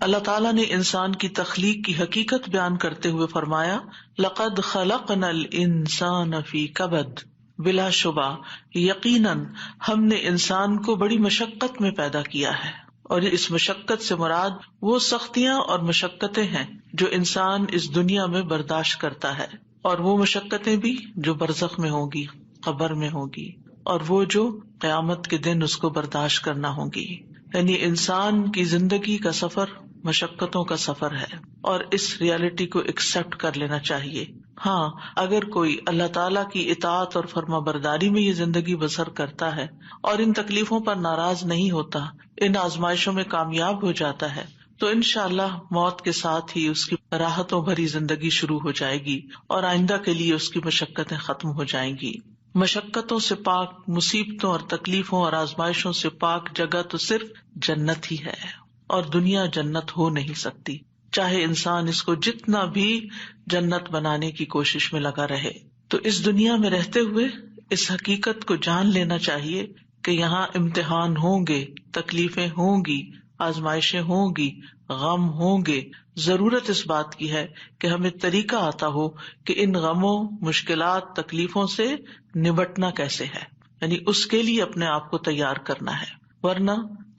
اللہ تعالیٰ نے انسان کی تخلیق کی حقیقت بیان کرتے ہوئے فرمایا لقد خلقنا الانسان فی کبد، بلا شبہ یقیناً ہم نے انسان کو بڑی مشقت میں پیدا کیا ہے، اور اس مشقت سے مراد وہ سختیاں اور مشقتیں ہیں جو انسان اس دنیا میں برداشت کرتا ہے، اور وہ مشقتیں بھی جو برزخ میں ہوں گی، قبر میں ہوں گی، اور وہ جو قیامت کے دن اس کو برداشت کرنا ہوں گی۔ یعنی انسان کی زندگی کا سفر مشقتوں کا سفر ہے، اور اس ریالٹی کو ایکسپٹ کر لینا چاہیے۔ ہاں، اگر کوئی اللہ تعالیٰ کی اطاعت اور فرما برداری میں یہ زندگی بسر کرتا ہے اور ان تکلیفوں پر ناراض نہیں ہوتا، ان آزمائشوں میں کامیاب ہو جاتا ہے، تو انشاءاللہ موت کے ساتھ ہی اس کی راحتوں بھری زندگی شروع ہو جائے گی اور آئندہ کے لیے اس کی مشقتیں ختم ہو جائیں گی۔ مشقتوں سے پاک، مصیبتوں اور تکلیفوں اور آزمائشوں سے پاک جگہ تو صرف جنت ہی ہے، اور دنیا جنت ہو نہیں سکتی، چاہے انسان اس کو جتنا بھی جنت بنانے کی کوشش میں لگا رہے۔ تو اس دنیا میں رہتے ہوئے اس حقیقت کو جان لینا چاہیے کہ یہاں امتحان ہوں گے، تکلیفیں ہوں گی، آزمائشیں ہوں گی، غم ہوں گے۔ ضرورت اس بات کی ہے کہ ہمیں طریقہ آتا ہو کہ ان غموں، مشکلات، تکلیفوں سے نبٹنا کیسے ہے، یعنی اس کے لیے اپنے آپ کو تیار کرنا ہے، ورنہ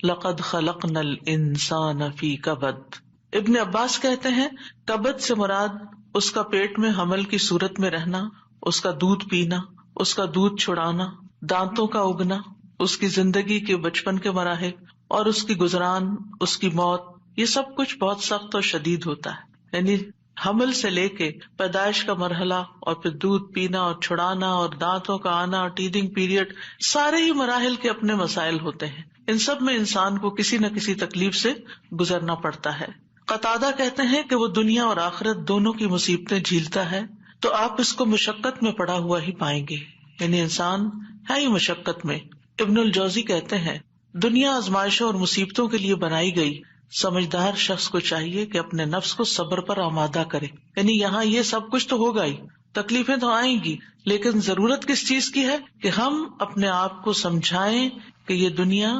لقد خلقنا الانسان فی کبد۔ ابن عباس کہتے ہیں کبد سے مراد اس کا پیٹ میں حمل کی صورت میں رہنا، اس کا دودھ پینا، اس کا دودھ چھڑانا، دانتوں کا اگنا، اس کی زندگی کے بچپن کے مراحل اور اس کی گزران، اس کی موت، یہ سب کچھ بہت سخت اور شدید ہوتا ہے۔ یعنی حمل سے لے کے پیدائش کا مرحلہ اور پھر دودھ پینا اور چھڑانا اور دانتوں کا آنا، ٹیدنگ پیریڈ، سارے ہی مراحل کے اپنے مسائل ہوتے ہیں۔ ان سب میں انسان کو کسی نہ کسی تکلیف سے گزرنا پڑتا ہے۔ قتادہ کہتے ہیں کہ وہ دنیا اور آخرت دونوں کی مصیبتیں جھیلتا ہے تو آپ اس کو مشقت میں پڑا ہوا ہی پائیں گے، یعنی انسان ہے ہی مشقت میں۔ ابن الجوزی کہتے ہیں دنیا آزمائشوں اور مصیبتوں کے لیے بنائی گئی، سمجھدار شخص کو چاہیے کہ اپنے نفس کو صبر پر آمادہ کرے۔ یعنی یہاں یہ سب کچھ تو ہوگا ہی، تکلیفیں تو آئیں گی، لیکن ضرورت کس چیز کی ہے کہ ہم اپنے آپ کو سمجھائیں کہ یہ دنیا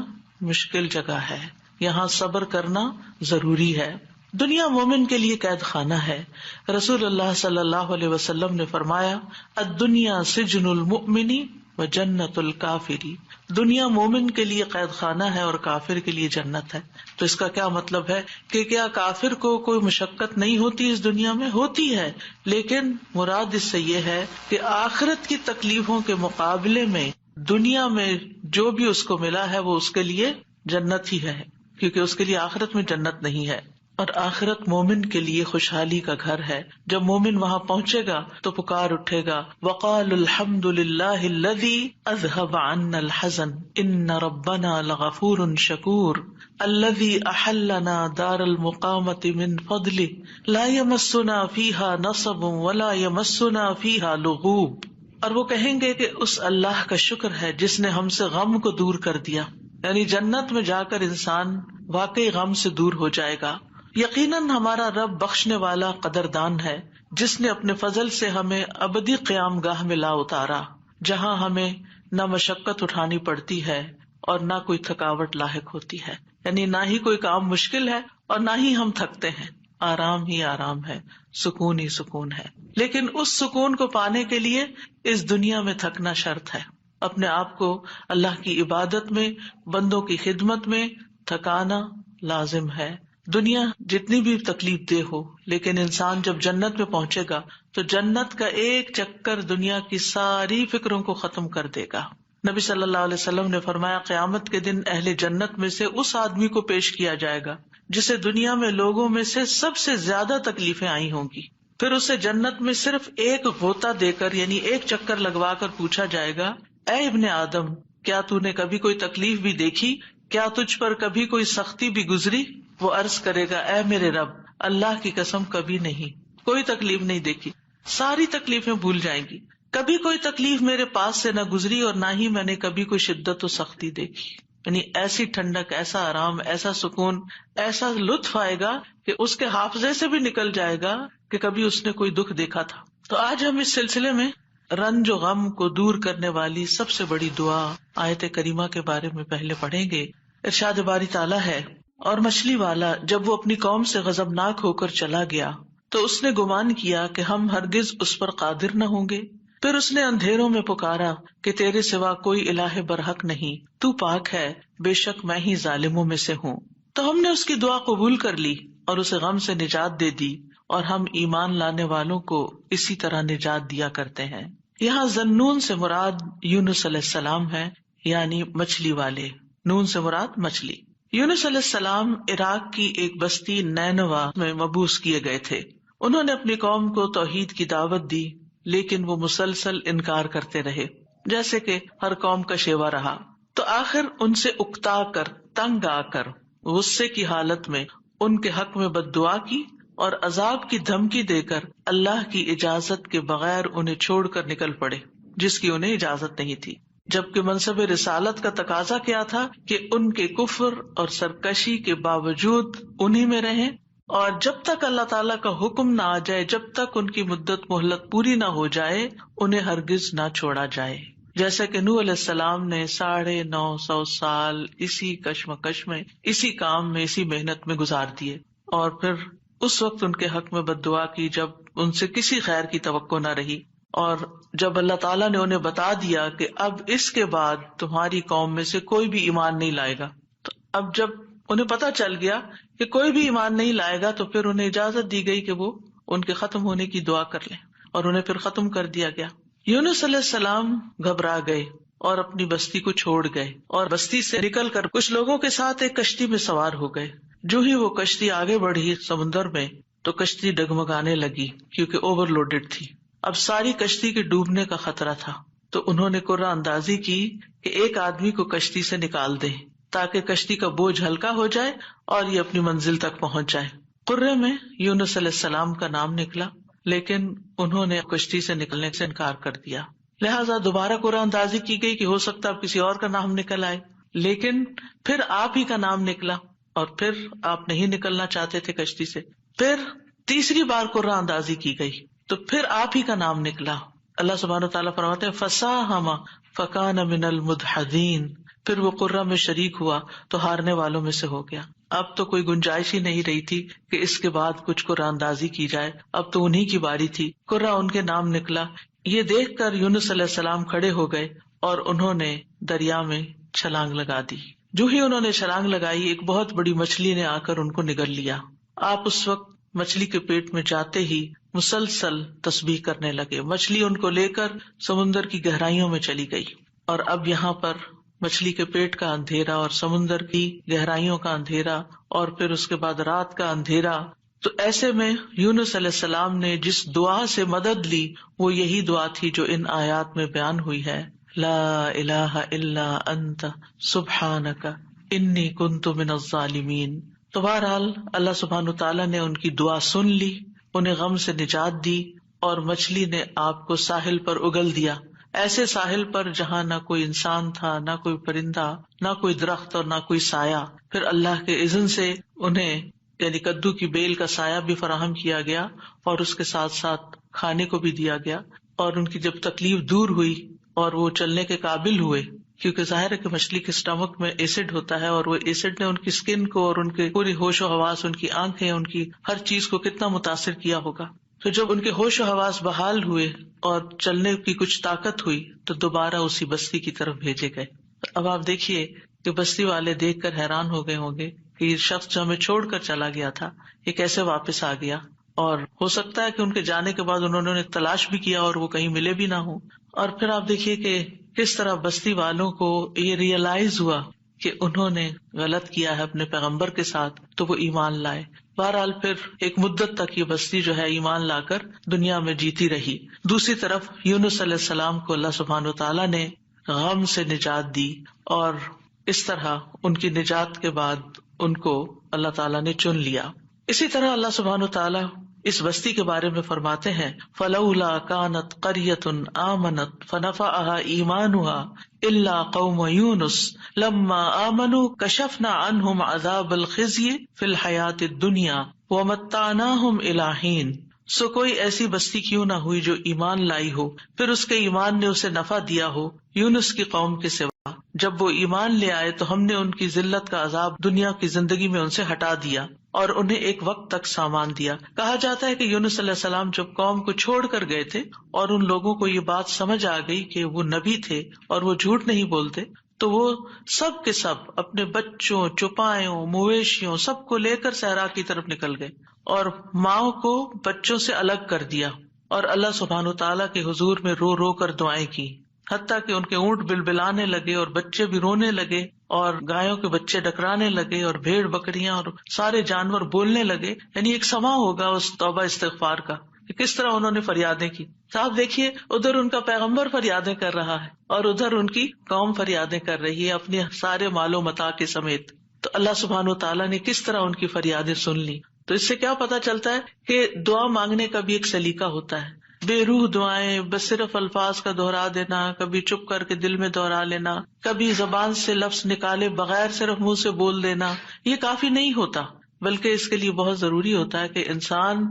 مشکل جگہ ہے، یہاں صبر کرنا ضروری ہے۔ دنیا مومن کے لیے قید خانہ ہے۔ رسول اللہ صلی اللہ علیہ وسلم نے فرمایا الدنیا سجن المؤمن و جنت الکافری، دنیا مومن کے لیے قید خانہ ہے اور کافر کے لیے جنت ہے۔ تو اس کا کیا مطلب ہے کہ کیا کافر کو کوئی مشقت نہیں ہوتی اس دنیا میں؟ ہوتی ہے، لیکن مراد اس سے یہ ہے کہ آخرت کی تکلیفوں کے مقابلے میں دنیا میں جو بھی اس کو ملا ہے وہ اس کے لیے جنت ہی ہے، کیونکہ اس کے لیے آخرت میں جنت نہیں ہے۔ اور آخرت مومن کے لیے خوشحالی کا گھر ہے۔ جب مومن وہاں پہنچے گا تو پکار اٹھے گا وقال الحمد للہ الذی اذهب عنا الحزن ان ربنا لغفور شکور الذی احلنا دار المقامۃ من فضلہ لا یمسنا فیہا نصب ولا یمسنا فیہا لغوب۔ اور وہ کہیں گے کہ اس اللہ کا شکر ہے جس نے ہم سے غم کو دور کر دیا، یعنی جنت میں جا کر انسان واقعی غم سے دور ہو جائے گا۔ یقیناً ہمارا رب بخشنے والا قدردان ہے جس نے اپنے فضل سے ہمیں ابدی قیام گاہ میں لا اتارا، جہاں ہمیں نہ مشقت اٹھانی پڑتی ہے اور نہ کوئی تھکاوٹ لاحق ہوتی ہے، یعنی نہ ہی کوئی کام مشکل ہے اور نہ ہی ہم تھکتے ہیں، آرام ہی آرام ہے، سکون ہی سکون ہے۔ لیکن اس سکون کو پانے کے لیے اس دنیا میں تھکنا شرط ہے، اپنے آپ کو اللہ کی عبادت میں، بندوں کی خدمت میں تھکانا لازم ہے۔ دنیا جتنی بھی تکلیف دہ ہو، لیکن انسان جب جنت میں پہنچے گا تو جنت کا ایک چکر دنیا کی ساری فکروں کو ختم کر دے گا۔ نبی صلی اللہ علیہ وسلم نے فرمایا قیامت کے دن اہل جنت میں سے اس آدمی کو پیش کیا جائے گا جسے دنیا میں لوگوں میں سے سب سے زیادہ تکلیفیں آئی ہوں گی، پھر اسے جنت میں صرف ایک غوطہ دے کر، یعنی ایک چکر لگوا کر پوچھا جائے گا اے ابن آدم، کیا تو نے کبھی کوئی تکلیف بھی دیکھی؟ کیا تجھ پر کبھی کوئی سختی بھی گزری؟ وہ عرض کرے گا اے میرے رب، اللہ کی قسم کبھی نہیں، کوئی تکلیف نہیں دیکھی، ساری تکلیفیں بھول جائیں گی، کبھی کوئی تکلیف میرے پاس سے نہ گزری اور نہ ہی میں نے کبھی کوئی شدت و سختی دیکھی۔ یعنی ایسی ٹھنڈک، ایسا آرام، ایسا سکون، ایسا لطف آئے گا کہ اس کے حافظے سے بھی نکل جائے گا کہ کبھی اس نے کوئی دکھ دیکھا تھا۔ تو آج ہم اس سلسلے میں رنج و غم کو دور کرنے والی سب سے بڑی دعا آیت کریمہ کے بارے میں پہلے پڑھیں گے۔ ارشاد باری تعالیٰ ہے اور مچھلی والا جب وہ اپنی قوم سے غضبناک ہو کر چلا گیا تو اس نے گمان کیا کہ ہم ہرگز اس پر قادر نہ ہوں گے. پھر اس نے اندھیروں میں پکارا کہ تیرے سوا کوئی الہ برحق نہیں، تو پاک ہے، بے شک میں ہی ظالموں میں سے ہوں. تو ہم نے اس کی دعا قبول کر لی اور اسے غم سے نجات دے دی، اور ہم ایمان لانے والوں کو اسی طرح نجات دیا کرتے ہیں. یہاں ذنون سے مراد یونس علیہ السلام ہے، یعنی مچھلی والے. نون سے مراد مچھلی. یونس علیہ السلام عراق کی ایک بستی نینوا میں مبعوث کیے گئے تھے. انہوں نے اپنی قوم کو توحید کی دعوت دی، لیکن وہ مسلسل انکار کرتے رہے، جیسے کہ ہر قوم کا شیوا رہا. تو آخر ان سے اکتا کر، تنگ آ کر، غصے کی حالت میں ان کے حق میں بد دعا کی اور عذاب کی دھمکی دے کر اللہ کی اجازت کے بغیر انہیں چھوڑ کر نکل پڑے، جس کی انہیں اجازت نہیں تھی. جبکہ منصب رسالت کا تقاضا کیا تھا کہ ان کے کفر اور سرکشی کے باوجود انہی میں رہیں، اور جب تک اللہ تعالیٰ کا حکم نہ آ جائے، جب تک ان کی مدت مہلت پوری نہ ہو جائے، انہیں ہرگز نہ چھوڑا جائے. جیسا کہ نوح علیہ السلام نے 950 سال اسی کشمکش میں، اسی کام میں، اسی محنت میں گزار دیے، اور پھر اس وقت ان کے حق میں بد دعا کی جب ان سے کسی خیر کی توقع نہ رہی. اور جب اللہ تعالیٰ نے انہیں بتا دیا کہ اب اس کے بعد تمہاری قوم میں سے کوئی بھی ایمان نہیں لائے گا، تو اب جب انہیں پتا چل گیا کہ کوئی بھی ایمان نہیں لائے گا، تو پھر انہیں اجازت دی گئی کہ وہ ان کے ختم ہونے کی دعا کر لیں، اور انہیں پھر ختم کر دیا گیا. یونس علیہ السلام گھبرا گئے اور اپنی بستی کو چھوڑ گئے، اور بستی سے نکل کر کچھ لوگوں کے ساتھ ایک کشتی میں سوار ہو گئے. جو ہی وہ کشتی آگے بڑھی سمندر میں، تو کشتی ڈگمگانے لگی کیونکہ اوور لوڈیڈ تھی. اب ساری کشتی کے ڈوبنے کا خطرہ تھا، تو انہوں نے قرہ اندازی کی کہ ایک آدمی کو کشتی سے نکال دیں تاکہ کشتی کا بوجھ ہلکا ہو جائے اور یہ اپنی منزل تک پہنچ جائے. قرے میں یونس علیہ السلام کا نام نکلا، لیکن انہوں نے کشتی سے نکلنے سے انکار کر دیا. لہٰذا دوبارہ قرہ اندازی کی گئی کہ ہو سکتا اب کسی اور کا نام نکل آئے، لیکن پھر آپ ہی کا نام نکلا، اور پھر آپ نہیں نکلنا چاہتے تھے کشتی سے. پھر تیسری بار قرہ اندازی کی گئی تو پھر آپ ہی کا نام نکلا. اللہ سبحانہ وتعالیٰ فرماتے ہیں فَسَاهَمَ فَكَانَ مِنَ الْمُدْحَضِينَ، پھر وہ قرہ میں شریک ہوا تو ہارنے والوں میں سے ہو گیا. اب تو کوئی گنجائش ہی نہیں رہی تھی کہ اس کے بعد کچھ قرہ اندازی کی جائے، اب تو انہی کی باری تھی. قرہ ان کے نام نکلا. یہ دیکھ کر یونس علیہ السلام کھڑے ہو گئے اور انہوں نے دریا میں چھلانگ لگا دی. جو ہی انہوں نے چھلانگ لگائی، ایک بہت بڑی مچھلی نے آ کر ان کو نگل لیا. آپ اس وقت مچھلی کے پیٹ میں جاتے ہی مسلسل تسبیح کرنے لگے. مچھلی ان کو لے کر سمندر کی گہرائیوں میں چلی گئی. اور اب یہاں پر مچھلی کے پیٹ کا اندھیرا اور سمندر کی گہرائیوں کا اندھیرا اور پھر اس کے بعد رات کا اندھیرا. تو ایسے میں یونس علیہ السلام نے جس دعا سے مدد لی وہ یہی دعا تھی جو ان آیات میں بیان ہوئی ہے، لا الہ الا انت سبحانک انی کنت من الظالمین. تو بہرحال اللہ سبحانہ تعالیٰ نے ان کی دعا سن لی، انہیں غم سے نجات دی، اور مچھلی نے آپ کو ساحل پر اگل دیا، ایسے ساحل پر جہاں نہ کوئی انسان تھا، نہ کوئی پرندہ، نہ کوئی درخت اور نہ کوئی سایہ. پھر اللہ کے اذن سے انہیں یعنی کدو کی بیل کا سایہ بھی فراہم کیا گیا اور اس کے ساتھ ساتھ کھانے کو بھی دیا گیا. اور ان کی جب تکلیف دور ہوئی اور وہ چلنے کے قابل ہوئے، کیونکہ ظاہر ہے کہ مچھلی کے اسٹمک میں ایسڈ ہوتا ہے، اور وہ ایسڈ نے ان کی اسکن کو اور ان کے پوری ہوش و حواس، ان کی آنکھیں، ان کی ہر چیز کو کتنا متاثر کیا ہوگا. تو جب ان کے ہوش و حواس بحال ہوئے اور چلنے کی کچھ طاقت ہوئی تو دوبارہ اسی بستی کی طرف بھیجے گئے. اب آپ دیکھیے کہ بستی والے دیکھ کر حیران ہو گئے ہوں گے کہ یہ شخص جو ہمیں چھوڑ کر چلا گیا تھا یہ کیسے واپس آ گیا. اور ہو سکتا ہے کہ ان کے جانے کے بعد انہوں نے تلاش بھی کیا اور وہ کہیں ملے بھی نہ ہوں. اور پھر آپ دیکھیے کہ کس طرح بستی والوں کو یہ ریئلائز ہوا کہ انہوں نے غلط کیا ہے اپنے پیغمبر کے ساتھ، تو وہ ایمان لائے. بہرحال پھر ایک مدت تک یہ بستی جو ہے ایمان لا کر دنیا میں جیتی رہی. دوسری طرف یونس علیہ السلام کو اللہ سبحانہ وتعالیٰ نے غم سے نجات دی، اور اس طرح ان کی نجات کے بعد ان کو اللہ تعالیٰ نے چن لیا. اسی طرح اللہ سبحانہ وتعالیٰ اس بستی کے بارے میں فرماتے ہیں فَلَوْلَا كَانَتْ قَرْيَةٌ آمَنَتْ فَنَفَعَهَا إِيمَانُهَا إِلَّا قَوْمَ يُونُسَ لَمَّا آمَنُوا كَشَفْنَا عَنْهُمْ عَذَابَ الْخِزْيِ فِي الْحَيَاةِ الدُّنْيَا وَمَتَّعْنَاهُمْ إِلَىٰ حِينٍ. سو کوئی ایسی بستی کیوں نہ ہوئی جو ایمان لائی ہو، پھر اس کے ایمان نے اسے نفع دیا ہو یونس کی قوم کے سوا، جب وہ ایمان لے آئے تو ہم نے ان کی ذلت کا عذاب دنیا کی زندگی میں ان سے ہٹا دیا اور انہیں ایک وقت تک سامان دیا. کہا جاتا ہے کہ یونس علیہ السلام جب قوم کو چھوڑ کر گئے تھے اور ان لوگوں کو یہ بات سمجھ آ گئی کہ وہ نبی تھے اور وہ جھوٹ نہیں بولتے، تو وہ سب کے سب اپنے بچوں، چوپایوں، مویشیوں سب کو لے کر صحرا کی طرف نکل گئے اور ماؤں کو بچوں سے الگ کر دیا اور اللہ سبحانہ وتعالیٰ کے حضور میں رو رو کر دعائیں کی، حتیٰ کہ ان کے اونٹ بلبلانے لگے اور بچے بھی رونے لگے اور گایوں کے بچے ڈکرانے لگے اور بھیڑ بکریاں اور سارے جانور بولنے لگے. یعنی ایک سما ہوگا اس توبہ استغفار کا کہ کس طرح انہوں نے فریادیں کی. آپ دیکھیے ادھر ان کا پیغمبر فریادیں کر رہا ہے اور ادھر ان کی قوم فریادیں کر رہی ہے اپنے سارے مال و متاع کے سمیت. تو اللہ سبحانہ وتعالیٰ نے کس طرح ان کی فریادیں سن لی. تو اس سے کیا پتا چلتا ہے کہ دعا مانگنے کا بھی ایک سلیقہ ہوتا ہے. بے روح دعائیں، بس صرف الفاظ کا دہرا دینا، کبھی چپ کر کے دل میں دہرا لینا، کبھی زبان سے لفظ نکالے بغیر صرف منہ سے بول دینا، یہ کافی نہیں ہوتا، بلکہ اس کے لیے بہت ضروری ہوتا ہے کہ انسان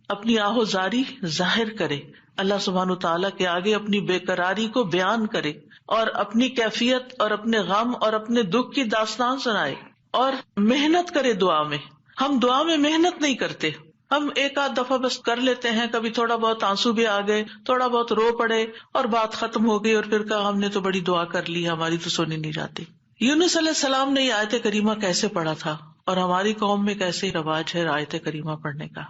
اپنی آہوزاری ظاہر کرے، اللہ سبحانہ تعالیٰ کے آگے اپنی بے قراری کو بیان کرے اور اپنی کیفیت اور اپنے غم اور اپنے دکھ کی داستان سنائے اور محنت کرے دعا میں. ہم دعا میں محنت نہیں کرتے، ہم ایک آدھ دفعہ بس کر لیتے ہیں، کبھی تھوڑا بہت آنسو بھی آ گئے، تھوڑا بہت رو پڑے اور بات ختم ہو گئی اور پھر کہا ہم نے تو بڑی دعا کر لی، ہماری تو سنی نہیں جاتی. یونس علیہ السلام نے یہ آیت کریمہ کیسے پڑھا تھا اور ہماری قوم میں کیسے رواج ہے آیت کریمہ پڑھنے کا.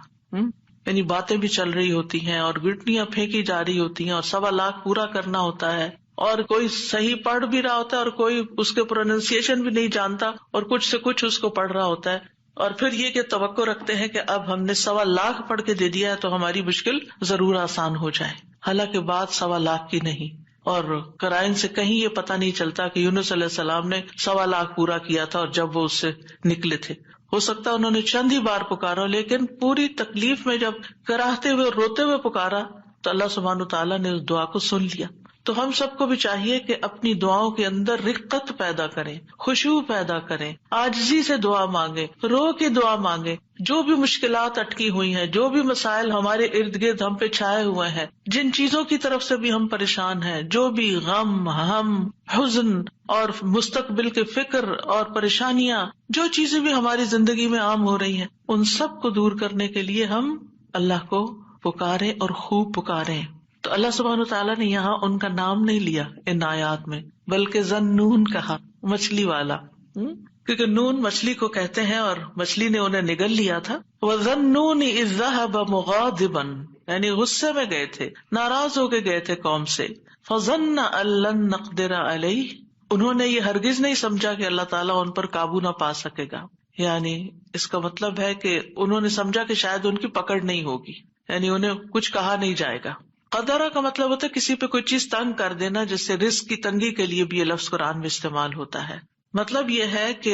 یعنی باتیں بھی چل رہی ہوتی ہیں اور گٹنیاں پھینکی جا رہی ہوتی ہیں اور 1.25 لاکھ پورا کرنا ہوتا ہے اور کوئی صحیح پڑھ بھی رہا ہوتا ہے اور کوئی اس کے پروننسیشن بھی نہیں جانتا اور کچھ سے کچھ اس کو پڑھ رہا ہوتا ہے، اور پھر یہ کہ توقع رکھتے ہیں کہ اب ہم نے 1.25 لاکھ پڑھ کے دے دیا ہے تو ہماری مشکل ضرور آسان ہو جائے. حالانکہ بات 1.25 لاکھ کی نہیں، اور قرائن سے کہیں یہ پتہ نہیں چلتا کہ یونس علیہ السلام نے 1.25 لاکھ پورا کیا تھا اور جب وہ اس سے نکلے تھے. ہو سکتا ہے انہوں نے چند ہی بار پکارا، لیکن پوری تکلیف میں جب کراہتے ہوئے روتے ہوئے پکارا تو اللہ سبحانہ تعالیٰ نے اس دعا کو سن لیا. تو ہم سب کو بھی چاہیے کہ اپنی دعاؤں کے اندر رقت پیدا کریں، خشوع پیدا کریں، عاجزی سے دعا مانگیں، رو کے دعا مانگیں. جو بھی مشکلات اٹکی ہوئی ہیں، جو بھی مسائل ہمارے ارد گرد ہم پہ چھائے ہوئے ہیں، جن چیزوں کی طرف سے بھی ہم پریشان ہیں، جو بھی غم، ہم، حزن اور مستقبل کے فکر اور پریشانیاں، جو چیزیں بھی ہماری زندگی میں عام ہو رہی ہیں، ان سب کو دور کرنے کے لیے ہم اللہ کو پکاریں اور خوب پکاریں. تو اللہ سبحانہ تعالیٰ نے یہاں ان کا نام نہیں لیا ان آیات میں، بلکہ ذنون کہا، مچھلی والا، کیونکہ نون مچھلی کو کہتے ہیں اور مچھلی نے انہیں نگل لیا تھا. وَذَنُّونِ إِذْ ذَهَبَ مُغَاضِبًا، یعنی غصے میں گئے تھے، ناراض ہو کے گئے تھے قوم سے. فَظَنَّ أَن لَّن نَّقْدِرَ عَلَيْهِ، انہوں نے یہ ہرگز نہیں سمجھا کہ اللہ تعالیٰ ان پر قابو نہ پا سکے گا. یعنی اس کا مطلب ہے کہ انہوں نے سمجھا کہ شاید ان کی پکڑ نہیں ہوگی، یعنی انہیں کچھ کہا نہیں جائے گا. قدرہ کا مطلب ہوتا ہے کسی پہ کوئی چیز تنگ کر دینا، جس سے رزق کی تنگی کے لیے بھی یہ لفظ قرآن میں استعمال ہوتا ہے. مطلب یہ ہے کہ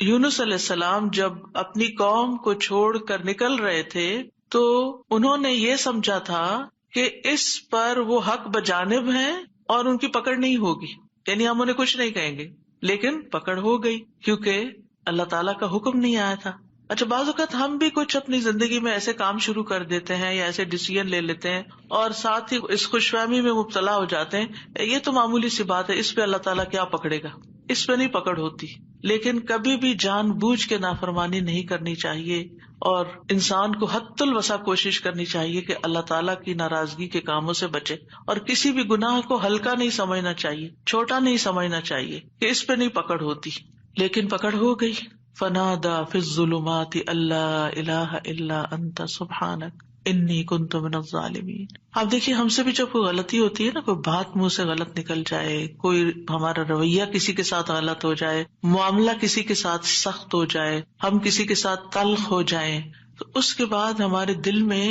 یونس علیہ السلام جب اپنی قوم کو چھوڑ کر نکل رہے تھے تو انہوں نے یہ سمجھا تھا کہ اس پر وہ حق بجانب ہیں اور ان کی پکڑ نہیں ہوگی، یعنی ہم انہیں کچھ نہیں کہیں گے، لیکن پکڑ ہو گئی کیونکہ اللہ تعالیٰ کا حکم نہیں آیا تھا. اچھا، بعض اوقات ہم بھی کچھ اپنی زندگی میں ایسے کام شروع کر دیتے ہیں یا ایسے ڈیسیژن لے لیتے ہیں اور ساتھ ہی اس خوش فہمی میں مبتلا ہو جاتے ہیں، یہ تو معمولی سی بات ہے، اس پہ اللہ تعالیٰ کیا پکڑے گا، اس پہ نہیں پکڑ ہوتی. لیکن کبھی بھی جان بوجھ کے نافرمانی نہیں کرنی چاہیے اور انسان کو حد الوسع کوشش کرنی چاہیے کہ اللہ تعالیٰ کی ناراضگی کے کاموں سے بچے اور کسی بھی گناہ کو ہلکا نہیں سمجھنا چاہیے، چھوٹا نہیں سمجھنا چاہیے کہ اس پہ نہیں پکڑ ہوتی. لیکن پکڑ ہو گئی. فنادى في الظلمات ألا إله إلا أنت سبحانك إني كنت من الظالمين. آپ دیکھیے ہم سے بھی جب کوئی غلطی ہوتی ہے نا، کوئی بات منہ سے غلط نکل جائے، کوئی ہمارا رویہ کسی کے ساتھ غلط ہو جائے، معاملہ کسی کے ساتھ سخت ہو جائے، ہم کسی کے ساتھ تلخ ہو جائیں، تو اس کے بعد ہمارے دل میں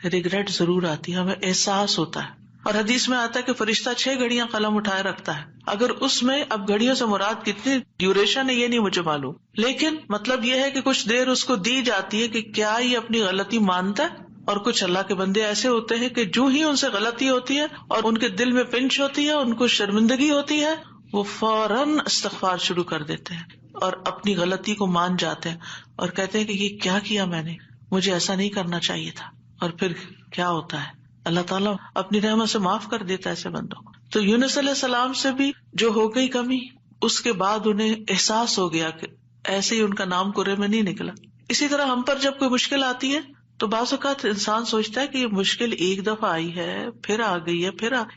ریگریٹ ضرور آتی ہے، ہمیں احساس ہوتا ہے. اور حدیث میں آتا ہے کہ فرشتہ 6 گھڑیاں قلم اٹھائے رکھتا ہے. اگر اس میں، اب گھڑیوں سے مراد کتنی ڈیوریشن ہے یہ نہیں مجھے معلوم، لیکن مطلب یہ ہے کہ کچھ دیر اس کو دی جاتی ہے کہ کیا یہ اپنی غلطی مانتا ہے. اور کچھ اللہ کے بندے ایسے ہوتے ہیں کہ جو ہی ان سے غلطی ہوتی ہے اور ان کے دل میں پنچ ہوتی ہے، ان کو شرمندگی ہوتی ہے، وہ فوراً استغفار شروع کر دیتے ہیں اور اپنی غلطی کو مان جاتے ہیں اور کہتے ہیں کہ یہ کیا کیا میں نے، مجھے ایسا نہیں کرنا چاہیے تھا. اور پھر کیا ہوتا ہے، اللہ تعالیٰ اپنی رحمت سے معاف کر دیتا ہے ایسے بندوں کو. تو یونس علیہ السلام سے بھی جو ہو گئی کمی اس کے بعد انہیں احساس ہو گیا کہ ایسے ہی ان کا نام کرے میں نہیں نکلا. اسی طرح ہم پر جب کوئی مشکل آتی ہے تو بعض اوقات انسان سوچتا ہے کہ یہ مشکل ایک دفعہ آئی ہے پھر آ گئی ہے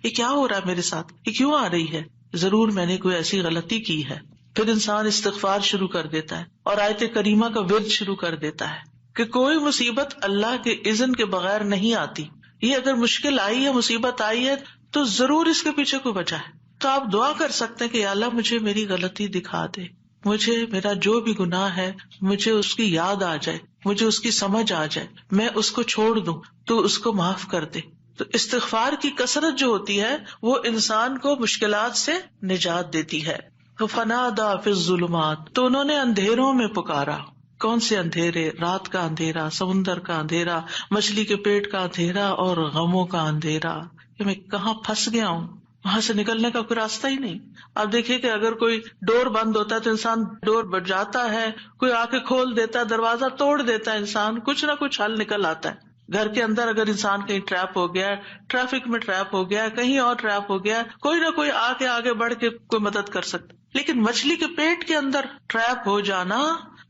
یہ کیا ہو رہا ہے میرے ساتھ, یہ کیوں آ رہی ہے, ضرور میں نے کوئی ایسی غلطی کی ہے. پھر انسان استغفار شروع کر دیتا ہے اور آیت کریمہ کا ورد شروع کر دیتا ہے کہ کوئی مصیبت اللہ کے اذن کے بغیر نہیں آتی. یہ اگر مشکل آئی ہے, مصیبت آئی ہے تو ضرور اس کے پیچھے کوئی وجہ ہے. تو آپ دعا کر سکتے ہیں کہ یا اللہ مجھے میری غلطی دکھا دے, مجھے میرا جو بھی گناہ ہے مجھے اس کی یاد آ جائے, مجھے اس کی سمجھ آ جائے, میں اس کو چھوڑ دوں تو اس کو معاف کر دے. تو استغفار کی کثرت جو ہوتی ہے وہ انسان کو مشکلات سے نجات دیتی ہے. فنادى في الظلمات, تو انہوں نے اندھیروں میں پکارا. کون سے اندھیرے؟ رات کا اندھیرا, سمندر کا اندھیرا, مچھلی کے پیٹ کا اندھیرا اور غموں کا اندھیرا کہ میں کہاں پھنس گیا ہوں, وہاں سے نکلنے کا کوئی راستہ ہی نہیں. آپ دیکھیے کہ اگر کوئی ڈور بند ہوتا ہے تو انسان ڈور بجاتا ہے, کوئی آ کے کھول دیتا ہے, دروازہ توڑ دیتا ہے, انسان کچھ نہ کچھ حل نکل آتا ہے. گھر کے اندر اگر انسان کہیں ٹریپ ہو گیا, ٹریفک میں ٹریپ ہو گیا, کہیں اور ٹریپ ہو گیا, کوئی نہ کوئی آ کے آگے بڑھ کے کوئی مدد کر سکتا. لیکن مچھلی کے پیٹ کے اندر ٹریپ ہو جانا,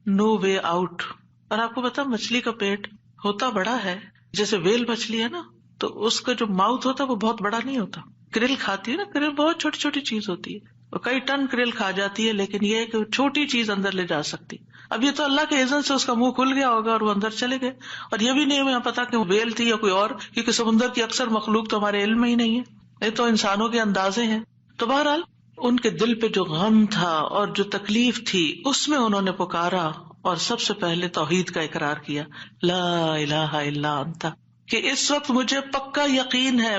نو وے آؤٹ. اور آپ کو پتا مچھلی کا پیٹ ہوتا بڑا ہے, جیسے ویل مچھلی ہے نا, تو اس کا جو ماؤتھ ہوتا ہے وہ بہت بڑا نہیں ہوتا. کرل کھاتی ہے نا, کرل بہت چھوٹی چھوٹی چیز ہوتی ہے, اور کئی ٹن کرل کھا جاتی ہے, لیکن یہ ہے کہ چھوٹی چیز اندر لے جا سکتی. اب یہ تو اللہ کے اذن سے اس کا منہ کھل گیا ہوگا اور وہ اندر چلے گئے, اور یہ بھی نہیں ہمیں پتا کہ وہ ویل تھی یا کوئی اور, کیونکہ سمندر کی اکثر مخلوق تو ہمارے علم میں ہی نہیں ہے, یہ تو انسانوں کے اندازے ہیں. تو بہرحال ان کے دل پہ جو غم تھا اور جو تکلیف تھی اس میں انہوں نے پکارا اور سب سے پہلے توحید کا اقرار کیا, لا الہ الا انت, کہ اس وقت مجھے پکا یقین ہے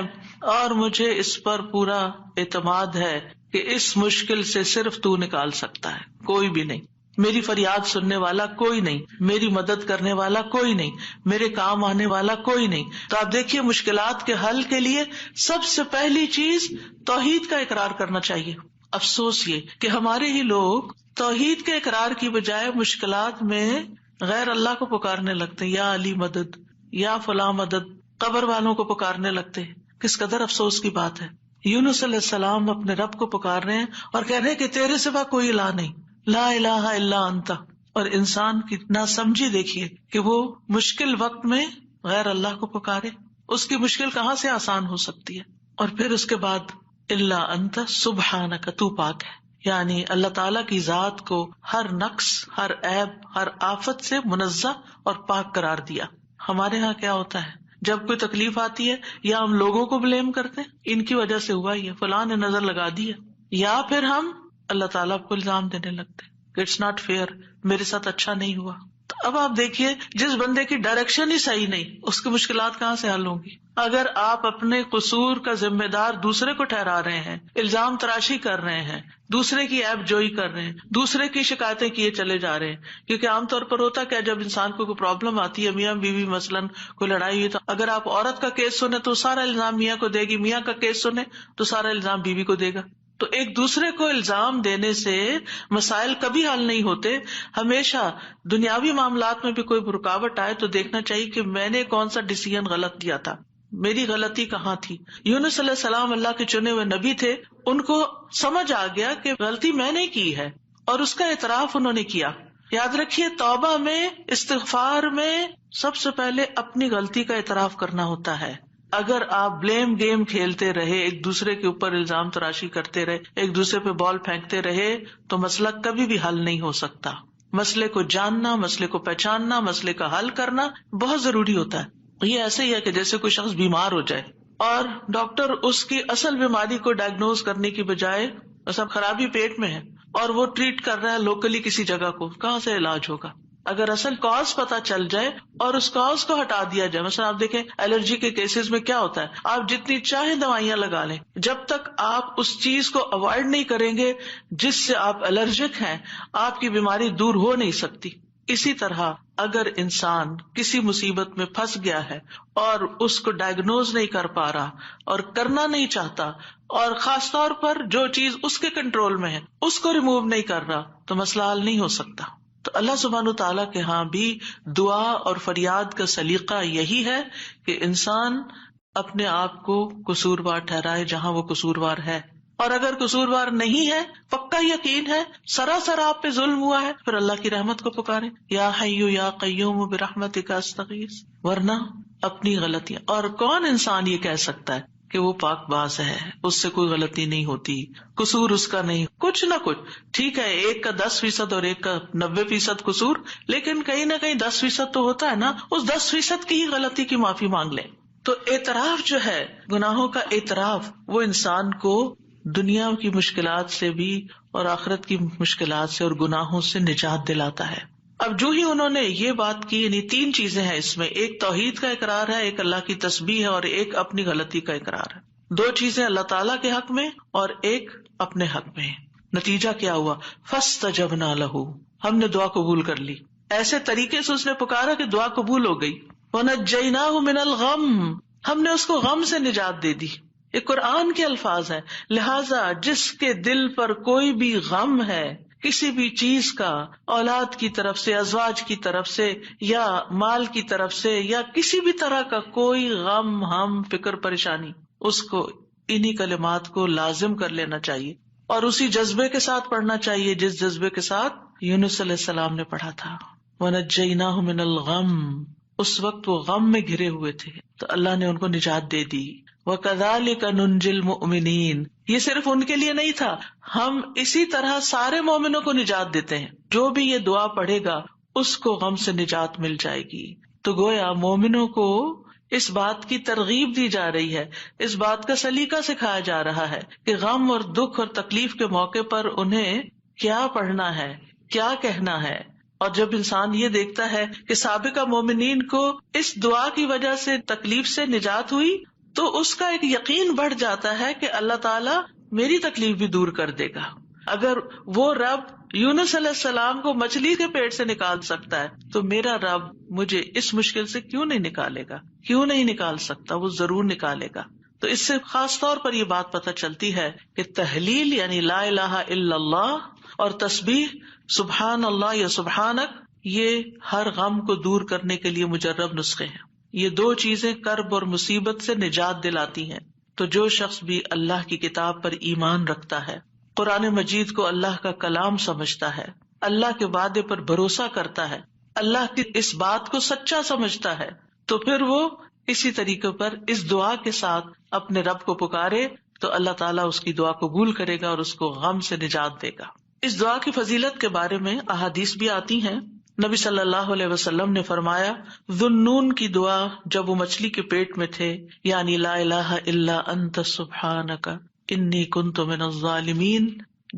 اور مجھے اس پر پورا اعتماد ہے کہ اس مشکل سے صرف تو نکال سکتا ہے, کوئی بھی نہیں. میری فریاد سننے والا کوئی نہیں, میری مدد کرنے والا کوئی نہیں, میرے کام آنے والا کوئی نہیں. تو آپ دیکھیے مشکلات کے حل کے لیے سب سے پہلی چیز توحید کا اقرار کرنا چاہیے. افسوس یہ کہ ہمارے ہی لوگ توحید کے اقرار کی بجائے مشکلات میں غیر اللہ کو پکارنے لگتے ہیں, یا علی مدد, یا فلاں مدد, قبر والوں کو پکارنے لگتے ہیں. کس قدر افسوس کی بات ہے. یونس علیہ السلام اپنے رب کو پکار رہے ہیں اور کہہ رہے ہیں کہ تیرے سوا کوئی الہ نہیں, لا الہ الا انت. اور انسان کی ناسمجھی دیکھیے کہ وہ مشکل وقت میں غیر اللہ کو پکارے, اس کی مشکل کہاں سے آسان ہو سکتی ہے. اور پھر اس کے بعد الا انت سبحانک, تو پاک ہے, یعنی اللہ تعالیٰ کی ذات کو ہر نقص, ہر عیب, ہر آفت سے منزہ اور پاک قرار دیا. ہمارے ہاں کیا ہوتا ہے, جب کوئی تکلیف آتی ہے یا ہم لوگوں کو بلیم کرتے ہیں, ان کی وجہ سے ہوا ہی ہے, فلاں نے نظر لگا دی ہے, یا پھر ہم اللہ تعالیٰ کو الزام دینے لگتے ہیں, اٹس ناٹ فیئر, میرے ساتھ اچھا نہیں ہوا. تو اب آپ دیکھیے جس بندے کی ڈائریکشن ہی صحیح نہیں, اس کی مشکلات کہاں سے حل ہوں گی. اگر آپ اپنے قصور کا ذمہ دار دوسرے کو ٹھہرا رہے ہیں, الزام تراشی کر رہے ہیں, دوسرے کی عیب جوئی کر رہے ہیں, دوسرے کی شکایتیں کیے چلے جا رہے ہیں, کیونکہ عام طور پر ہوتا کیا, جب انسان کو کوئی پرابلم آتی ہے, میاں بیوی مثلاً کوئی لڑائی ہوئی, تو اگر آپ عورت کا کیس سنیں تو سارا الزام میاں کو دے گی, میاں کا کیس سنیں تو سارا الزام بیوی کو دے گا. تو ایک دوسرے کو الزام دینے سے مسائل کبھی حل نہیں ہوتے. ہمیشہ دنیاوی معاملات میں بھی کوئی رکاوٹ آئے تو دیکھنا چاہیے کہ میں نے کون سا ڈیسیژن غلط کیا تھا, میری غلطی کہاں تھی. یونس علیہ السلام اللہ کے چنے ہوئے نبی تھے, ان کو سمجھ آ گیا کہ غلطی میں نے کی ہے اور اس کا اعتراف انہوں نے کیا. یاد رکھیے توبہ میں, استغفار میں سب سے پہلے اپنی غلطی کا اعتراف کرنا ہوتا ہے. اگر آپ بلیم گیم کھیلتے رہے, ایک دوسرے کے اوپر الزام تراشی کرتے رہے, ایک دوسرے پہ بال پھینکتے رہے, تو مسئلہ کبھی بھی حل نہیں ہو سکتا. مسئلے کو جاننا, مسئلے کو پہچاننا, مسئلے کا حل کرنا بہت ضروری ہوتا ہے. یہ ایسے ہی ہے کہ جیسے کوئی شخص بیمار ہو جائے اور ڈاکٹر اس کی اصل بیماری کو ڈائگنوز کرنے کی بجائے, سب خرابی پیٹ میں ہے اور وہ ٹریٹ کر رہا ہے لوکلی کسی جگہ کو, کہاں سے علاج ہوگا؟ اگر اصل کاز پتا چل جائے اور اس کاز کو ہٹا دیا جائے. مثلا آپ دیکھیں الرجی کے کیسز میں کیا ہوتا ہے, آپ جتنی چاہیں دوائیاں لگا لیں, جب تک آپ اس چیز کو اوائڈ نہیں کریں گے جس سے آپ الرجک ہیں, آپ کی بیماری دور ہو نہیں سکتی. اسی طرح اگر انسان کسی مصیبت میں پھنس گیا ہے اور اس کو ڈائگنوز نہیں کر پا رہا اور کرنا نہیں چاہتا, اور خاص طور پر جو چیز اس کے کنٹرول میں ہے اس کو ریموو نہیں کر رہا, تو مسئلہ حل نہیں ہو سکتا. تو اللہ سبحانہ تعالیٰ کے ہاں بھی دعا اور فریاد کا سلیقہ یہی ہے کہ انسان اپنے آپ کو قصوروار ٹھہرائے جہاں وہ قصوروار ہے, اور اگر قصوروار نہیں ہے، پکا یقین ہے، سراسر آپ پہ ظلم ہوا ہے، پھر اللہ کی رحمت کو پکارے، یا حی یا قیوم برحمتک استغیث. ورنہ اپنی غلطیاں، اور کون انسان یہ کہہ سکتا ہے کہ وہ پاک باز ہے، اس سے کوئی غلطی نہیں ہوتی، قصور اس کا نہیں، کچھ نہ کچھ. ٹھیک ہے ایک کا 10% اور ایک کا 90% قصور، لیکن کہیں نہ کہیں 10% تو ہوتا ہے نا، اس 10% کی ہی غلطی کی معافی مانگ لیں. تو اعتراف جو ہے، گناہوں کا اعتراف، وہ انسان کو دنیا کی مشکلات سے بھی اور آخرت کی مشکلات سے اور گناہوں سے نجات دلاتا ہے. اب جو ہی انہوں نے یہ بات کی، یعنی 3 چیزیں ہیں اس میں، ایک توحید کا اقرار ہے، ایک اللہ کی تسبیح ہے، اور ایک اپنی غلطی کا اقرار ہے. 2 چیزیں اللہ تعالیٰ کے حق میں اور ایک اپنے حق میں. نتیجہ کیا ہوا؟ فاستجبنا لہ، ہم نے دعا قبول کر لی. ایسے طریقے سے اس نے پکارا کہ دعا قبول ہو گئی. وَنَجَّيْنَاهُ مِنَ الْغَمِّ، ہم نے اس کو غم سے نجات دے دی. یہ قرآن کے الفاظ ہیں. لہذا جس کے دل پر کوئی بھی غم ہے کسی بھی چیز کا، اولاد کی طرف سے، ازواج کی طرف سے، یا مال کی طرف سے، یا کسی بھی طرح کا کوئی غم، ہم، فکر، پریشانی، اس کو انہی کلمات کو لازم کر لینا چاہیے اور اسی جذبے کے ساتھ پڑھنا چاہیے جس جذبے کے ساتھ یونس علیہ السلام نے پڑھا تھا. وَنَجَّيْنَاهُ مِنَ الْغَمِّ، اس وقت وہ غم میں گھرے ہوئے تھے تو اللہ نے ان کو نجات دے دی. وَكَذَلِكَ نُنْجِي الْمُؤْمِنِينَ، یہ صرف ان کے لیے نہیں تھا، ہم اسی طرح سارے مومنوں کو نجات دیتے ہیں. جو بھی یہ دعا پڑھے گا اس کو غم سے نجات مل جائے گی. تو گویا مومنوں کو اس بات کی ترغیب دی جا رہی ہے، اس بات کا سلیقہ سکھایا جا رہا ہے کہ غم اور دکھ اور تکلیف کے موقع پر انہیں کیا پڑھنا ہے، کیا کہنا ہے. اور جب انسان یہ دیکھتا ہے کہ سابقہ مومنین کو اس دعا کی وجہ سے تکلیف سے نجات ہوئی تو اس کا ایک یقین بڑھ جاتا ہے کہ اللہ تعالیٰ میری تکلیف بھی دور کر دے گا. اگر وہ رب یونس علیہ السلام کو مچھلی کے پیٹ سے نکال سکتا ہے تو میرا رب مجھے اس مشکل سے کیوں نہیں نکالے گا، کیوں نہیں نکال سکتا، وہ ضرور نکالے گا. تو اس سے خاص طور پر یہ بات پتہ چلتی ہے کہ تحلیل یعنی لا الہ الا اللہ اور تسبیح سبحان اللہ یا سبحانک، یہ ہر غم کو دور کرنے کے لیے مجرب نسخے ہیں. یہ 2 چیزیں کرب اور مصیبت سے نجات دلاتی ہیں. تو جو شخص بھی اللہ کی کتاب پر ایمان رکھتا ہے، قرآن مجید کو اللہ کا کلام سمجھتا ہے، اللہ کے وعدے پر بھروسہ کرتا ہے، اللہ کی اس بات کو سچا سمجھتا ہے، تو پھر وہ اسی طریقے پر اس دعا کے ساتھ اپنے رب کو پکارے تو اللہ تعالیٰ اس کی دعا قبول کرے گا اور اس کو غم سے نجات دے گا. اس دعا کی فضیلت کے بارے میں احادیث بھی آتی ہیں. نبی صلی اللہ علیہ وسلم نے فرمایا، ذُنُّون کی دعا جب وہ مچھلی کے پیٹ میں تھے، یعنی لا الہ الا انت سبحانک انی کنت من الظالمین،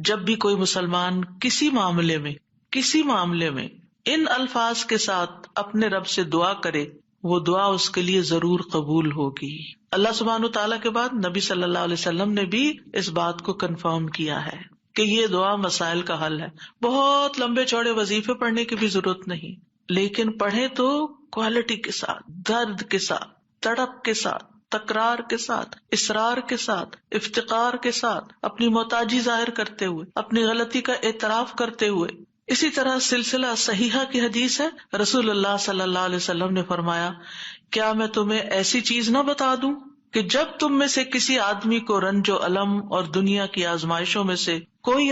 جب بھی کوئی مسلمان کسی معاملے میں ان الفاظ کے ساتھ اپنے رب سے دعا کرے، وہ دعا اس کے لیے ضرور قبول ہوگی. اللہ سبحانہ و تعالیٰ کے بعد نبی صلی اللہ علیہ وسلم نے بھی اس بات کو کنفرم کیا ہے کہ یہ دعا مسائل کا حل ہے. بہت لمبے چوڑے وظیفے پڑھنے کی بھی ضرورت نہیں، لیکن پڑھے تو کوالٹی کے ساتھ، درد کے ساتھ، تڑپ کے ساتھ، تکرار کے ساتھ، اصرار کے ساتھ، افتقار کے ساتھ، اپنی محتاجی ظاہر کرتے ہوئے، اپنی غلطی کا اعتراف کرتے ہوئے. اسی طرح سلسلہ صحیحہ کی حدیث ہے، رسول اللہ صلی اللہ علیہ وسلم نے فرمایا، کیا میں تمہیں ایسی چیز نہ بتا دوں کہ جب تم میں سے کسی آدمی کو رنج و الم اور دنیا کی آزمائشوں میں سے کوئی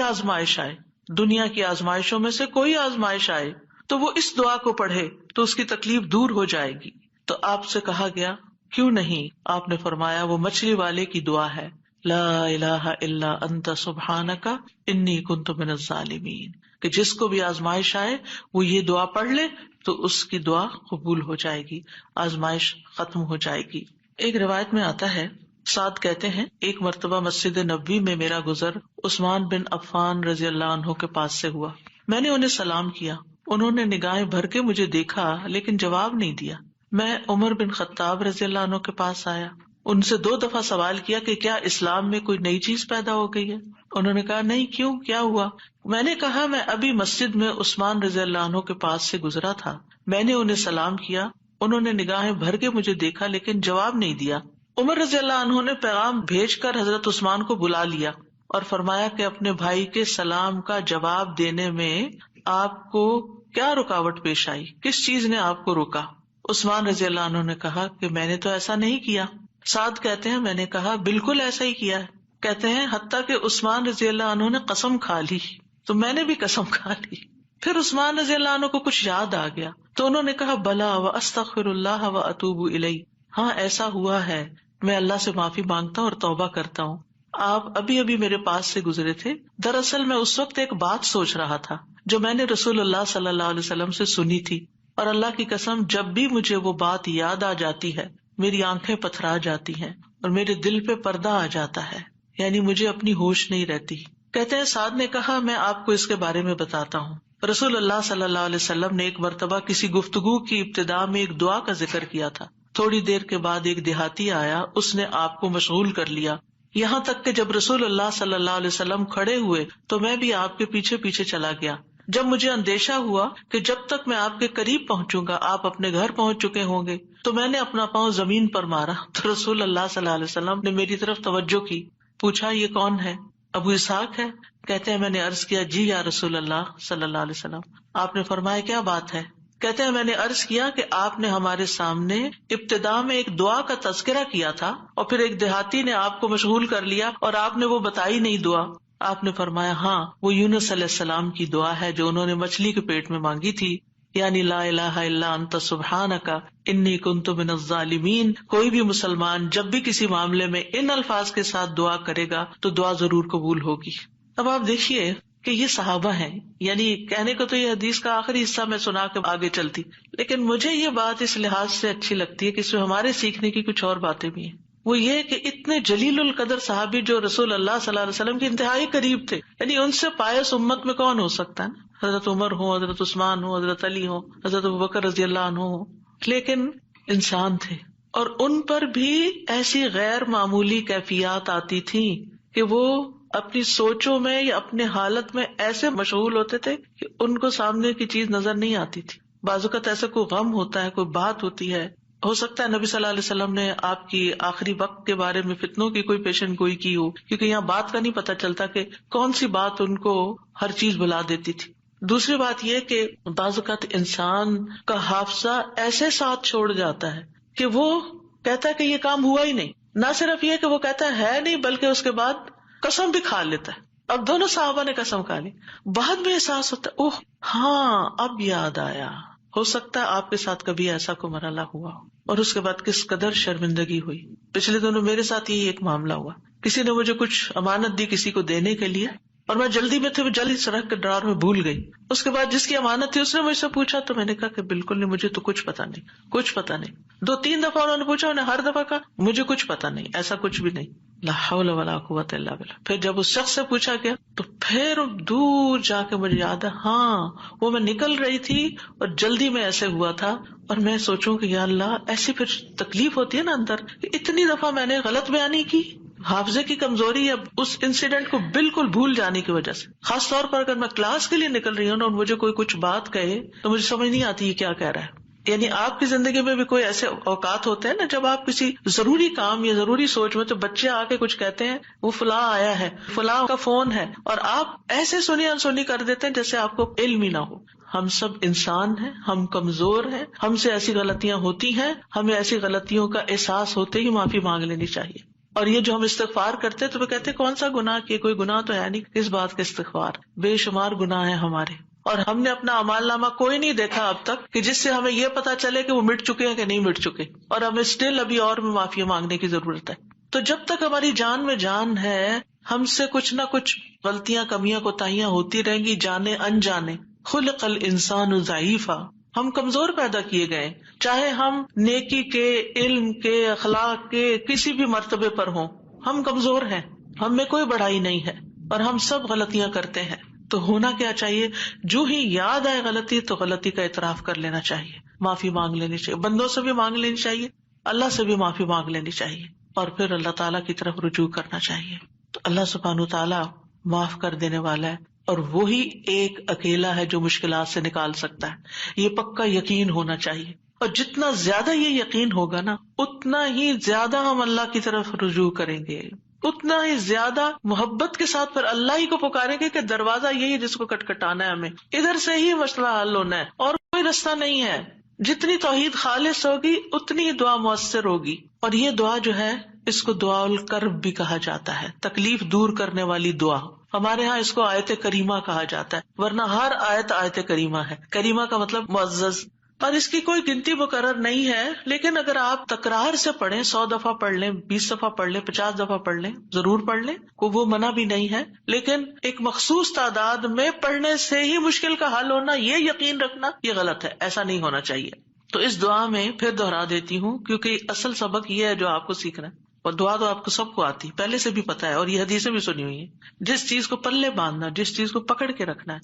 آزمائش آئے تو وہ اس دعا کو پڑھے تو اس کی تکلیف دور ہو جائے گی. تو آپ سے کہا گیا کیوں نہیں؟ آپ نے فرمایا وہ مچھلی والے کی دعا ہے، لا الہ الا انت سبحانک انی کنت من الظالمین، کہ جس کو بھی آزمائش آئے وہ یہ دعا پڑھ لے تو اس کی دعا قبول ہو جائے گی، آزمائش ختم ہو جائے گی. ایک روایت میں آتا ہے، سعد کہتے ہیں، ایک مرتبہ مسجد نبوی میں میرا گزر عثمان بن عفان رضی اللہ عنہ کے پاس سے ہوا. میں نے انہیں سلام کیا، انہوں نے نگاہیں بھر کے مجھے دیکھا لیکن جواب نہیں دیا. میں عمر بن خطاب رضی اللہ عنہ کے پاس آیا، ان سے 2 دفعہ سوال کیا کہ کیا اسلام میں کوئی نئی چیز پیدا ہو گئی ہے؟ انہوں نے کہا نہیں. کیوں، کیا ہوا؟ میں نے کہا میں ابھی مسجد میں عثمان رضی اللہ عنہ کے پاس سے گزرا تھا، میں نے انہیں سلام کیا، انہوں نے نگاہیں بھر کے مجھے دیکھا لیکن جواب نہیں دیا. عمر رضی اللہ عنہ نے پیغام بھیج کر حضرت عثمان کو بلا لیا اور فرمایا کہ اپنے بھائی کے سلام کا جواب دینے میں آپ کو کیا رکاوٹ پیش آئی، کس چیز نے آپ کو روکا؟ عثمان رضی اللہ عنہ نے کہا کہ میں نے تو ایسا نہیں کیا. سعد کہتے ہیں میں نے کہا بالکل ایسا ہی کیا ہے. کہتے ہیں حتیٰ کہ عثمان رضی اللہ عنہ نے قسم کھا لی تو میں نے بھی قسم کھا لی. پھر عثمان رضی اللہ عنہ کو کچھ یاد آ گیا تو انہوں نے کہا بلا واستغفر اللہ واتوب الیہ، ہاں ایسا ہوا ہے، میں اللہ سے معافی مانگتا ہوں اور توبہ کرتا ہوں. آپ ابھی ابھی میرے پاس سے گزرے تھے، دراصل میں اس وقت ایک بات سوچ رہا تھا جو میں نے رسول اللہ صلی اللہ علیہ وسلم سے سنی تھی، اور اللہ کی قسم جب بھی مجھے وہ بات یاد آ جاتی ہے میری آنکھیں پتھرا جاتی ہیں اور میرے دل پہ پردہ آ جاتا ہے، یعنی مجھے اپنی ہوش نہیں رہتی. کہتے ہیں سعد نے کہا میں آپ کو اس کے بارے میں بتاتا ہوں. رسول اللہ صلی اللہ علیہ وسلم نے ایک مرتبہ کسی گفتگو کی ابتدا میں ایک دعا کا ذکر کیا تھا. تھوڑی دیر کے بعد ایک دیہاتی آیا، اس نے آپ کو مشغول کر لیا، یہاں تک کہ جب رسول اللہ صلی اللہ علیہ وسلم کھڑے ہوئے تو میں بھی آپ کے پیچھے پیچھے چلا گیا. جب مجھے اندیشہ ہوا کہ جب تک میں آپ کے قریب پہنچوں گا آپ اپنے گھر پہنچ چکے ہوں گے تو میں نے اپنا پاؤں زمین پر مارا تو رسول اللہ صلی اللہ علیہ وسلم نے میری طرف توجہ کی. پوچھا یہ کون ہے؟ ابو اسحاق ہے. کہتے ہیں میں نے عرض کیا جی یا رسول اللہ صلی اللہ علیہ وسلم. آپ نے فرمایا کیا بات ہے؟ کہتے ہیں میں نے عرض کیا کہ آپ نے ہمارے سامنے ابتدا میں ایک دعا کا تذکرہ کیا تھا اور پھر ایک دیہاتی نے آپ کو مشغول کر لیا اور آپ نے وہ بتائی نہیں دعا. آپ نے فرمایا ہاں وہ یونس علیہ السلام کی دعا ہے جو انہوں نے مچھلی کے پیٹ میں مانگی تھی، یعنی لا الہ الا انت سبحانک انی کنت من الظالمین. کوئی بھی مسلمان جب بھی کسی معاملے میں ان الفاظ کے ساتھ دعا کرے گا تو دعا ضرور قبول ہوگی. اب آپ دیکھیے کہ یہ صحابہ ہیں، یعنی کہنے کو تو یہ حدیث کا آخری حصہ میں سنا کے آگے چلتی، لیکن مجھے یہ بات اس لحاظ سے اچھی لگتی ہے کہ اس میں ہمارے سیکھنے کی کچھ اور باتیں بھی ہیں. وہ یہ کہ اتنے جلیل القدر صحابی جو رسول اللہ صلی اللہ علیہ وسلم کے انتہائی قریب تھے، یعنی ان سے پائس امت میں کون ہو سکتا ہے؟ حضرت عمر ہو، حضرت عثمان ہو، حضرت علی ہو، حضرت ابوبکر رضی اللہ عنہ ہو، لیکن انسان تھے اور ان پر بھی ایسی غیر معمولی کیفیات آتی تھیں کہ وہ اپنی سوچوں میں یا اپنے حالت میں ایسے مشغول ہوتے تھے کہ ان کو سامنے کی چیز نظر نہیں آتی تھی. بعض اوقات ایسا کوئی غم ہوتا ہے، کوئی بات ہوتی ہے، ہو سکتا ہے نبی صلی اللہ علیہ وسلم نے آپ کی آخری وقت کے بارے میں فتنوں کی کوئی پیشن گوئی کی ہو، کیونکہ یہاں بات کا نہیں پتا چلتا کہ کون سی بات ان کو ہر چیز بلا دیتی تھی. دوسری بات یہ کہ بعض اوقات انسان کا حافظہ ایسے ساتھ چھوڑ جاتا ہے کہ وہ کہتا ہے کہ یہ کام ہوا ہی نہیں. نہ صرف یہ کہ وہ کہتا ہے نہیں، بلکہ اس کے بعد قسم بھی کھا لیتا ہے. اب دونوں صحابہ نے قسم کھا لی، بعد میں احساس ہوتا ہے اوہ ہاں اب یاد آیا. ہو سکتا ہے آپ کے ساتھ کبھی ایسا کوئی مرحلہ ہوا اور اس کے بعد کس قدر شرمندگی ہوئی. پچھلے دنوں میرے ساتھ یہی ایک معاملہ ہوا. کسی نے مجھے کچھ امانت دی کسی کو دینے کے لیے اور میں جلدی میں تھی، وہ جلدی سے رکھ کے ڈرار میں بھول گئی. اس کے بعد جس کی امانت تھی اس نے مجھ سے پوچھا تو میں نے کہا کہ بالکل نہیں، مجھے تو کچھ پتا نہیں، کچھ پتا نہیں. 2-3 دفعہ انہوں نے پوچھا، انہیں ہر دفعہ کہا مجھے کچھ پتا نہیں، ایسا کچھ بھی نہیں. لا حول ولا قوت الا باللہ. پھر جب اس شخص سے پوچھا گیا تو پھر دور جا کے مجھے یاد ہے ہاں وہ میں نکل رہی تھی اور جلدی میں ایسے ہوا تھا. اور میں سوچوں کہ یا اللہ ایسی پھر تکلیف ہوتی ہے نا اندر کہ اتنی دفعہ میں نے غلط بیانی کی، حافظے کی کمزوری یا اس انسیڈنٹ کو بالکل بھول جانے کی وجہ سے. خاص طور پر اگر میں کلاس کے لیے نکل رہی ہوں اور مجھے کوئی کچھ بات کہے تو مجھے سمجھ نہیں آتی یہ کیا کہہ رہا ہے. یعنی آپ کی زندگی میں بھی کوئی ایسے اوقات ہوتے ہیں نا جب آپ کسی ضروری کام یا ضروری سوچ میں تو بچے آ کے کچھ کہتے ہیں وہ فلاں آیا ہے، فلاں کا فون ہے، اور آپ ایسے سنی انسنی کر دیتے ہیں جیسے آپ کو علم ہی نہ ہو. ہم سب انسان ہیں، ہم کمزور ہیں، ہم سے ایسی غلطیاں ہوتی ہیں، ہمیں ایسی غلطیوں کا احساس ہوتے ہی معافی مانگ لینی چاہیے. اور یہ جو ہم استغفار کرتے تو وہ کہتے کون سا گناہ کیے، کوئی گناہ تو ہے نہیں، کس بات کا استغفار، بے شمار گناہ ہیں ہمارے. اور ہم نے اپنا اعمال نامہ کوئی نہیں دیکھا اب تک کہ جس سے ہمیں یہ پتا چلے کہ وہ مٹ چکے ہیں کہ نہیں مٹ چکے، اور ہمیں اسٹل ابھی اور بھی معافی مانگنے کی ضرورت ہے. تو جب تک ہماری جان میں جان ہے ہم سے کچھ نہ کچھ غلطیاں، کمیاں، کوتاہیاں ہوتی رہیں گی، جانے انجانے. خلق الانسان ضعیفا، ہم کمزور پیدا کیے گئے، چاہے ہم نیکی کے، علم کے، اخلاق کے کسی بھی مرتبے پر ہوں، ہم کمزور ہیں، ہم میں کوئی بڑائی نہیں ہے اور ہم سب غلطیاں کرتے ہیں. تو ہونا کیا چاہیے، جو ہی یاد آئے غلطی تو غلطی کا اعتراف کر لینا چاہیے، معافی مانگ لینی چاہیے، بندوں سے بھی مانگ لینی چاہیے، اللہ سے بھی معافی مانگ لینی چاہیے، اور پھر اللہ تعالیٰ کی طرف رجوع کرنا چاہیے. تو اللہ سبحانہ وتعالیٰ معاف کر دینے والا ہے، اور وہی ایک اکیلا ہے جو مشکلات سے نکال سکتا ہے. یہ پکا یقین ہونا چاہیے، اور جتنا زیادہ یہ یقین ہوگا نا اتنا ہی زیادہ ہم اللہ کی طرف رجوع کریں گے، اتنا ہی زیادہ محبت کے ساتھ پھر اللہ ہی کو پکاریں گے کہ دروازہ یہی ہے جس کو کٹکھٹانا ہے، ہمیں ادھر سے ہی مسئلہ حل ہونا ہے اور کوئی رستہ نہیں ہے. جتنی توحید خالص ہوگی اتنی ہی دعا مؤثر ہوگی. اور یہ دعا جو ہے اس کو دعا الکرب بھی کہا جاتا ہے، تکلیف دور کرنے والی دعا. ہمارے ہاں اس کو آیت کریمہ کہا جاتا ہے، ورنہ ہر آیت کریمہ ہے. کریمہ کا مطلب معزز، اور اس کی کوئی گنتی مقرر نہیں ہے. لیکن اگر آپ تکرار سے پڑھیں، 100 دفعہ پڑھ لیں، 20 دفعہ پڑھ لیں، 50 دفعہ پڑھ لیں، ضرور پڑھ لیں، کو وہ منع بھی نہیں ہے. لیکن ایک مخصوص تعداد میں پڑھنے سے ہی مشکل کا حل ہونا، یہ یقین رکھنا یہ غلط ہے، ایسا نہیں ہونا چاہیے. تو اس دعا میں پھر دوہرا دیتی ہوں، کیونکہ اصل سبق یہ ہے جو آپ کو سیکھنا ہے. اور دعا تو آپ کو سب کو آتی، پہلے سے بھی پتا ہے، اور یہ حدیثیں بھی سنی ہوئی ہیں. جس چیز کو پلے باندھنا، جس چیز کو پکڑ کے رکھنا ہے،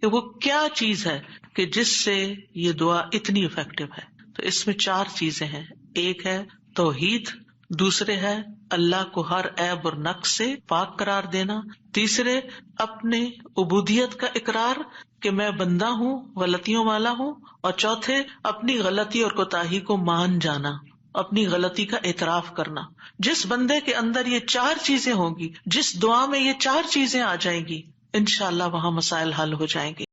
وہ کیا چیز ہے کہ جس سے یہ دعا اتنی افیکٹو ہے. تو اس میں 4 چیزیں ہیں. ایک ہے توحید، دوسرے ہے اللہ کو ہر عیب اور نقص سے پاک قرار دینا، تیسرے اپنے عبودیت کا اقرار کہ میں بندہ ہوں، غلطیوں والا ہوں، اور چوتھے اپنی غلطی اور کوتاہی کو مان جانا، اپنی غلطی کا اعتراف کرنا. جس بندے کے اندر یہ 4 چیزیں ہوں گی، جس دعا میں یہ 4 چیزیں آ جائیں گی، انشاءاللہ وہاں مسائل حل ہو جائیں گے.